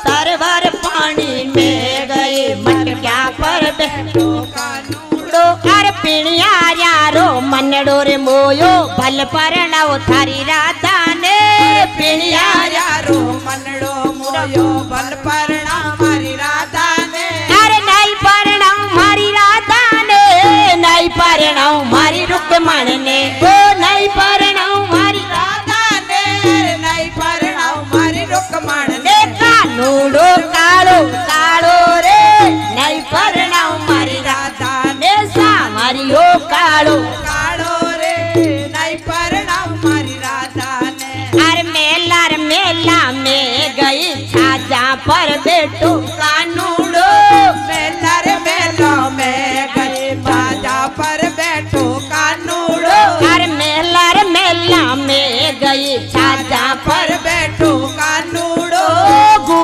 server पानी में गए मटक्या पर बैठो कानूड़ो अर पिणिया यारो मनड़ो रे मोयो भल परणाओ थारी राधा ने पिणिया यारो मनड़ो मोयो भल परणाओ मारी राधा ने अरे नहीं परणाओ मारी राधा ने नहीं परणाओ मारी रुक्मण ने ओ नहीं परणाओ मारी राधा ने नहीं परणाओ मारी रुक्मण ने कानूड़ो कालो कालो रे नहीं परणाओ मारी राधा ने सामारी हो कालो कालो रे नहीं परणाओ मारी राधा ने अरे मेला में गई छाजा पर बैठो कानून